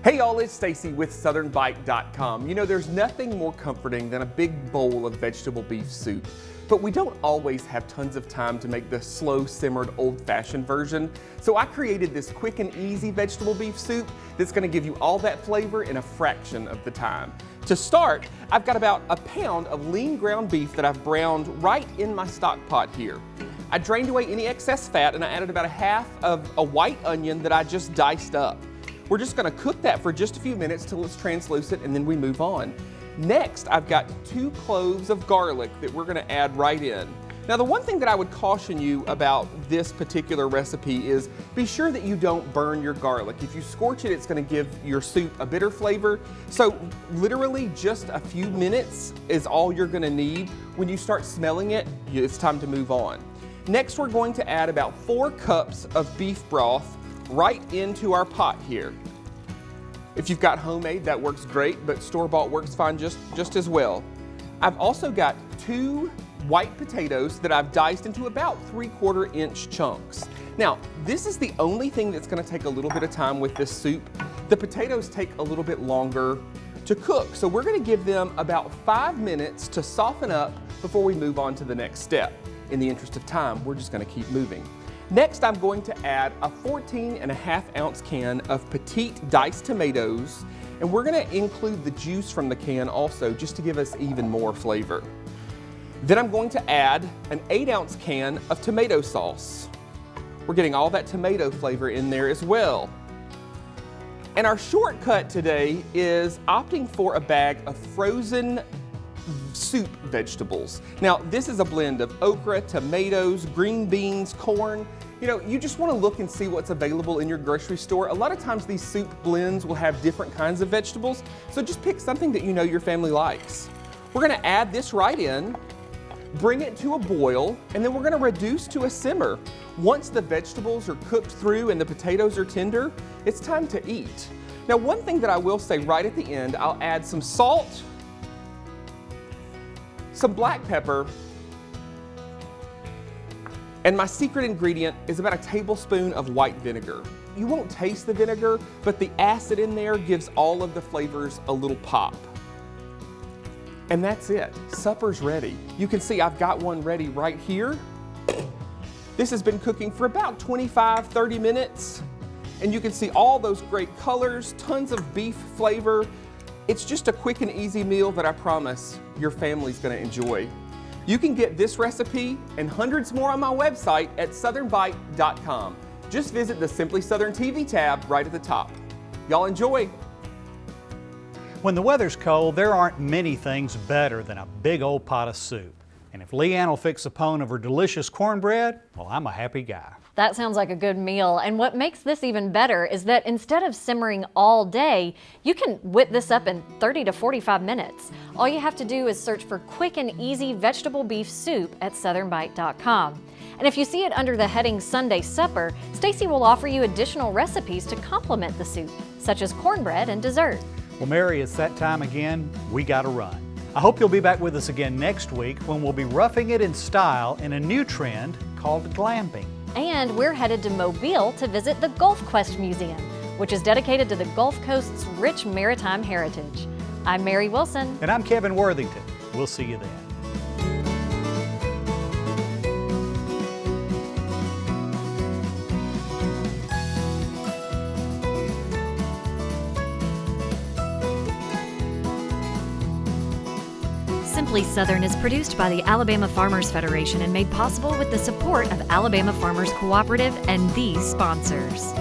Hey y'all, it's Stacey with SouthernBite.com. You know, there's nothing more comforting than a big bowl of vegetable beef soup. But we don't always have tons of time to make the slow simmered old-fashioned version. So I created this quick and easy vegetable beef soup that's gonna give you all that flavor in a fraction of the time. To start, I've got about a pound of lean ground beef that I've browned right in my stock pot here. I drained away any excess fat and I added about a half of a white onion that I just diced up. We're just gonna cook that for just a few minutes till it's translucent and then we move on. Next, I've got 2 cloves of garlic that we're gonna add right in. Now, the one thing that I would caution you about this particular recipe is be sure that you don't burn your garlic. If you scorch it, it's gonna give your soup a bitter flavor. So literally just a few minutes is all you're gonna need. When you start smelling it, it's time to move on. Next, we're going to add about 4 cups of beef broth right into our pot here. If you've got homemade, that works great, but store-bought works fine just as well. I've also got 2 white potatoes that I've diced into about 3/4 inch chunks. Now, this is the only thing that's gonna take a little bit of time with this soup. The potatoes take a little bit longer to cook, so we're gonna give them about 5 minutes to soften up before we move on to the next step. In the interest of time, we're just gonna keep moving. Next, I'm going to add a 14.5 ounce can of petite diced tomatoes, and we're gonna include the juice from the can also just to give us even more flavor. Then I'm going to add an 8 ounce can of tomato sauce. We're getting all that tomato flavor in there as well. And our shortcut today is opting for a bag of frozen soup vegetables. Now, this is a blend of okra, tomatoes, green beans, corn. You know, you just want to look and see what's available in your grocery store. A lot of times these soup blends will have different kinds of vegetables, so just pick something that you know your family likes. We're going to add this right in, bring it to a boil, and then we're going to reduce to a simmer. Once the vegetables are cooked through and the potatoes are tender, it's time to eat. Now, one thing that I will say right at the end, I'll add some salt, some black pepper, and my secret ingredient is about a tablespoon of white vinegar. You won't taste the vinegar, but the acid in there gives all of the flavors a little pop. And that's it. Supper's ready. You can see I've got one ready right here. This has been cooking for about 25-30 minutes, and you can see all those great colors, tons of beef flavor. It's just a quick and easy meal that I promise your family's gonna enjoy. You can get this recipe and hundreds more on my website at SouthernBite.com. Just visit the Simply Southern TV tab right at the top. Y'all enjoy. When the weather's cold, there aren't many things better than a big old pot of soup. And if Leanne will fix a pone of her delicious cornbread, well, I'm a happy guy. That sounds like a good meal, and what makes this even better is that instead of simmering all day, you can whip this up in 30 to 45 minutes. All you have to do is search for quick and easy vegetable beef soup at SouthernBite.com. And if you see it under the heading Sunday Supper, Stacey will offer you additional recipes to complement the soup, such as cornbread and dessert. Well, Mary, it's that time again. We gotta run. I hope you'll be back with us again next week when we'll be roughing it in style in a new trend called glamping. And we're headed to Mobile to visit the Gulf Quest Museum, which is dedicated to the Gulf Coast's rich maritime heritage. I'm Mary Wilson. And I'm Kevin Worthington. We'll see you then. Simply Southern is produced by the Alabama Farmers Federation and made possible with the support of Alabama Farmers Cooperative and these sponsors.